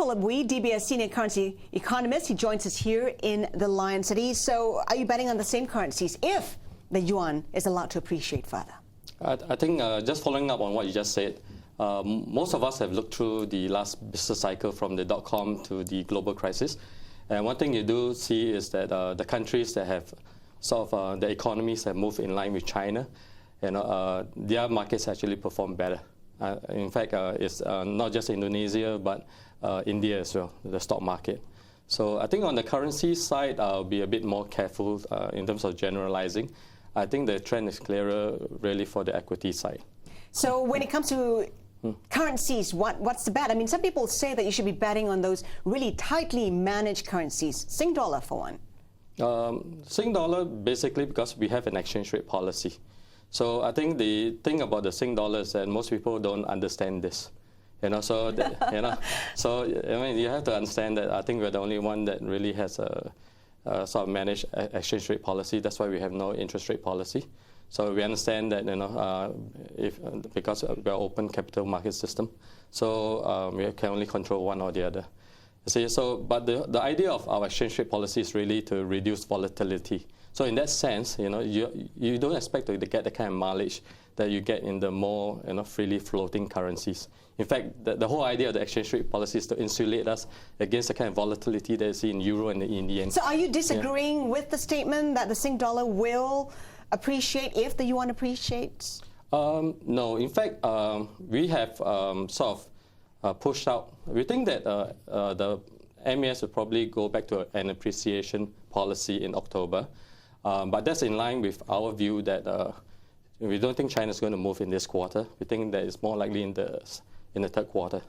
Philip Wee, DBS senior currency economist. He joins us here in the Lion City. So are you betting on the same currencies if the yuan is allowed to appreciate further? I think just following up on what you just said, most of us have looked through the last business cycle from the dot-com to the global crisis. And one thing you do see is that the countries that have the economies have moved in line with China, their markets actually perform better. In fact, it's not just Indonesia, but India as well, the stock market. So I think on the currency side, I'll be a bit more careful in terms of generalizing. I think the trend is clearer really for the equity side. So when it comes to currencies, what's the bet? I mean, some people say that you should be betting on those really tightly managed currencies, Sing dollar for one. Sing dollar basically because we have an exchange rate policy. So I think the thing about the Sing dollar is that most people don't understand this. So I mean, you have to understand that I think we're the only one that really has a sort of managed exchange rate policy. That's why we have no interest rate policy. So we understand that because we're an open capital market system, so we can only control one or the other. See, but the idea of our exchange rate policy is really to reduce volatility. So in that sense, you don't expect to get the kind of mileage that you get in the more freely floating currencies. In fact, the whole idea of the exchange rate policy is to insulate us against the kind of volatility that you see in euro and the yen. So are you disagreeing with the statement that the Sing dollar will appreciate if the yuan appreciates? No. In fact, we have pushed out. We think that the MAS will probably go back to an appreciation policy in October. But that's in line with our view that we don't think China is going to move in this quarter. We think that it's more likely in the third quarter.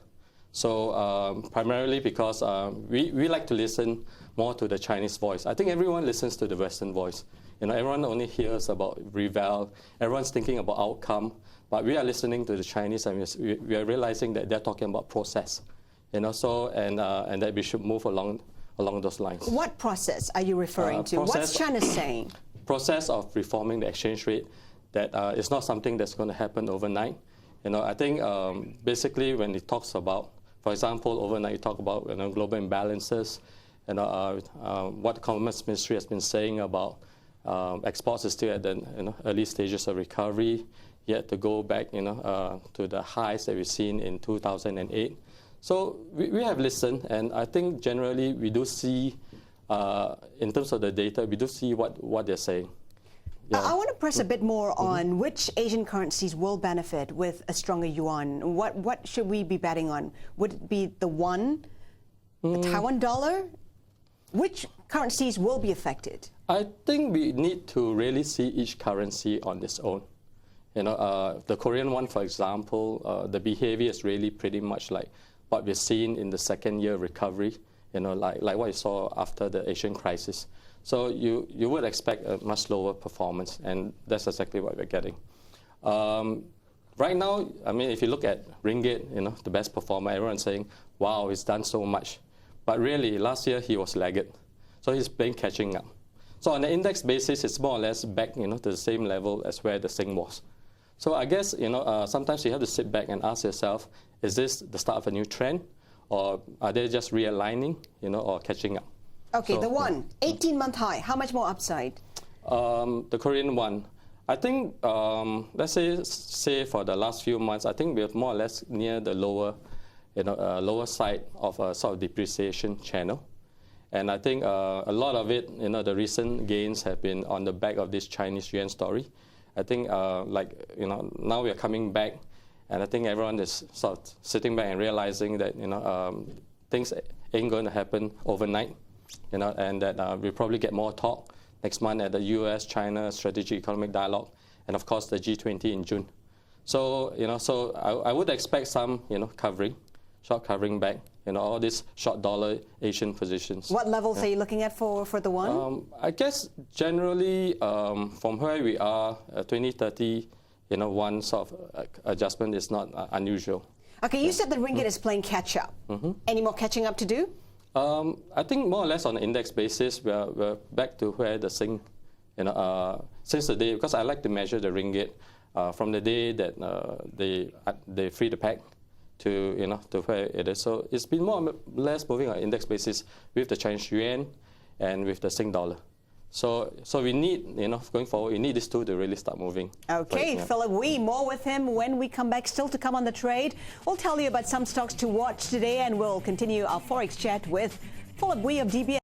So primarily because we like to listen more to the Chinese voice. I think everyone listens to the Western voice. Everyone only hears about reval. Everyone's thinking about outcome. But we are listening to the Chinese, and we are realizing that they're talking about process. And that we should move along those lines. What process are you referring to? What's China saying? Process of reforming the exchange rate. That is not something that's going to happen overnight. I think basically when it talks about, for example, overnight you talk about global imbalances, what the Commerce Ministry has been saying about exports is still at the early stages of recovery, yet to go back to the highs that we've seen in 2008. So we have listened, and I think generally we do see, in terms of the data, we do see what they're saying. Yeah. I want to press a bit more on which Asian currencies will benefit with a stronger yuan. What should we be betting on? Would it be the won, the Taiwan dollar? Which currencies will be affected? I think we need to really see each currency on its own. The Korean one, for example, the behavior is really pretty much like what we've seen in the second year recovery, like what you saw after the Asian crisis. So you would expect a much lower performance, and that's exactly what we're getting. Right now, I mean, if you look at Ringgit, the best performer, everyone's saying, wow, he's done so much. But really, last year he was laggard. So he's playing catching up. So on the index basis, it's more or less back to the same level as where the Sing was. So I guess sometimes you have to sit back and ask yourself, is this the start of a new trend? Or are they just realigning or catching up? Okay, the one, 18-month high, how much more upside? The Korean one, I think, let's say for the last few months, I think we're more or less near the lower side of a sort of depreciation channel. And I think a lot of it, the recent gains have been on the back of this Chinese yuan story. I think now we are coming back, and I think everyone is sort of sitting back and realizing that things ain't going to happen overnight. And that we'll probably get more talk next month at the US-China Strategic Economic Dialogue, and of course the G20 in June. So I would expect some short covering back, all these short dollar Asian positions. What levels are you looking at for the one? I guess generally from where we are, 2030, one sort of adjustment is not unusual. Okay, you said the ringgit is playing catch up. Any more catching up to do? I think more or less on an index basis, we're back to where the Sing, since the day, because I like to measure the ringgit from the day that they free the peg, to to where it is. So it's been more or less moving on index basis with the Chinese yuan and with the Sing dollar. So we need, going forward, we need these two to really start moving. Okay, yeah. Philip Wee, more with him when we come back. Still to come on the trade. We'll tell you about some stocks to watch today, and we'll continue our Forex chat with Philip Wee of DBS.